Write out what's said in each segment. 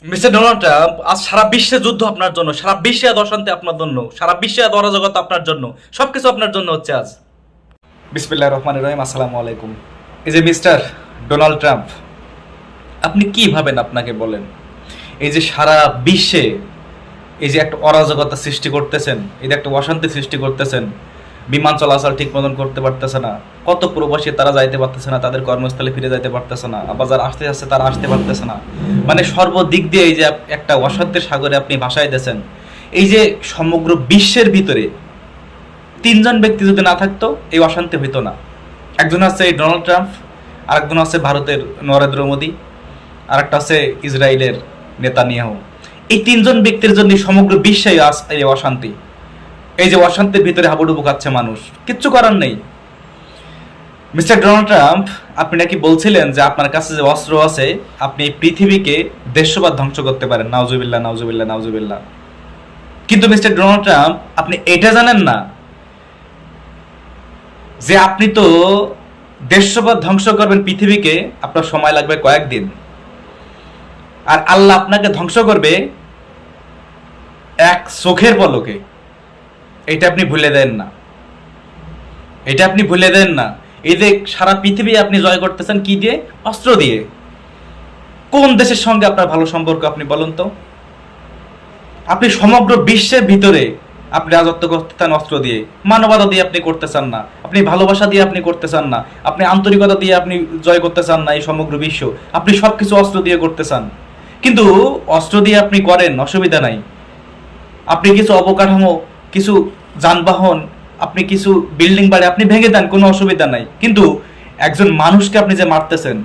Mister Donald Trump, আজ সারা বিশ্বে যুদ্ধ আপনার জন্য, সারা বিশ্বে এত অশান্তি আপনার জন্য, সারা বিশ্বে এত অরাজকতা আপনার জন্য, সবকিছু আপনার জন্য হচ্ছে আজ। বিসমিল্লাহির রহমানির রহিম। আসসালামু আলাইকুম। এই যে মিস্টার ডোনাল্ড ট্রাম্প, আপনি কি ভাবেন? আপনাকে বলেন, এই যে সারা বিশ্বে এই যে একটা অরাজকতা সৃষ্টি করতেছেন, এই যে একটা অশান্তি সৃষ্টি করতেছেন, বিমান চলাচল ঠিক মতন করতে পারতেছে না, কত প্রবাসী তারা যাইতে পারতেছে না, তাদের কর্মস্থলে ফিরে যাইতে পারতেছে না, আবার যারা আসতে যাচ্ছে তারা আসতে পারতেছে না, মানে সর্বদিক দিয়ে এই যে একটা অশান্তির সাগরে আপনি ভাসায় দিয়েছেন। এই যে সমগ্র বিশ্বের ভিতরে তিনজন ব্যক্তি যদি না থাকতো এই অশান্তি হইতো না। একজন আছে এই ডোনাল্ড ট্রাম্প, আরেকজন আছে ভারতের নরেন্দ্র মোদী, আরেকটা আছে ইসরায়েলের নেতানিয়াহু। এই তিনজন ব্যক্তির জন্য সমগ্র বিশ্বে আজ এই অশান্তি। এই যে অশান্তির ভিতরে হাবুডুবু খাচ্ছে মানুষ, কিচ্ছু করার নেই। মিস্টার ডোনাল্ড ট্রাম্প, আপনি নাকি বলছিলেন যে আপনার কাছে যে অস্ত্র আছে আপনি এই পৃথিবীকে দেশবাদ ধ্বংস করতে পারেন। নাউজুবিল্লাহ, নাউজুবিল্লাহ, নাউজুবিল্লাহ। কিন্তু মিস্টার ডোনাল্ড ট্রাম্প, আপনি এটা জানেন না যে আপনি তো দেশবাদ ধ্বংস করবেন পৃথিবীকে, আপনার সময় লাগবে কয়েকদিন, আর আল্লাহ আপনাকে ধ্বংস করবে এক চোখের পলকে। এটা আপনি ভুলে দেন না, এটা আপনি ভুলে দেন না। এই যে সারা পৃথিবী আপনি জয় করতেছেন কি দিয়ে? অস্ত্র দিয়ে। কোন দেশের সঙ্গে আপনার ভালো সম্পর্ক আপনি বলুন তো? আপনি সমগ্র বিশ্বের ভিতরে আপনি রাজত্ব করতেছেন অস্ত্র দিয়ে, মানবতা দিয়ে আপনি করতে চান না, আপনি ভালোবাসা দিয়ে আপনি করতে চান না, আপনি আন্তরিকতা দিয়ে আপনি জয় করতে চান না এই সমগ্র বিশ্ব। আপনি সবকিছু অস্ত্র দিয়ে করতে চান। কিন্তু অস্ত্র দিয়ে আপনি করেন, অসুবিধা নাই। আপনি কিছু অবকাঠামো, কিছু যানবাহন, আপনি কিছু বিল্ডিং বাড়ি আপনি ভেঙে দেন, কোনো অসুবিধা নাই। কিন্তু একজন মানুষকে আপনি যে মারতেছেন,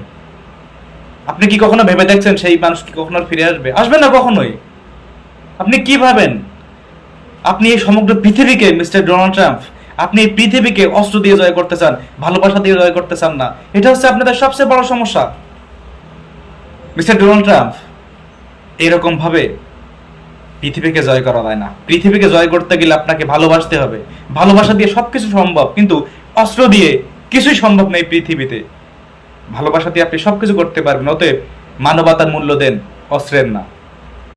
আপনি কি কখনো ভেবে দেখছেন সেই মানুষ কি কখনো ফিরে আসবে? আসবে না কখনোই। আপনি কি ভাবেন? আপনি এই সমগ্র পৃথিবীকে, মিস্টার ডোনাল্ড ট্রাম্প, আপনি এই পৃথিবীকে অস্ত্র দিয়ে জয় করতে চান, ভালোবাসা দিয়ে জয় করতে চান না। এটা হচ্ছে আপনাদের সবচেয়ে বড় সমস্যা। মিস্টার ডোনাল্ড ট্রাম্প, এরকম ভাবে পৃথিবীকে জয় করা যায় না। পৃথিবীকে জয় করতে গেলে আপনাকে ভালোবাসতে হবে। ভালোবাসা দিয়ে সবকিছু সম্ভব, কিন্তু অস্ত্র দিয়ে কিছুই সম্ভব নেই পৃথিবীতে। ভালোবাসা দিয়ে আপনি সবকিছু করতে পারবেন। অতএব মানবতার মূল্য দেন, অস্ত্রের না।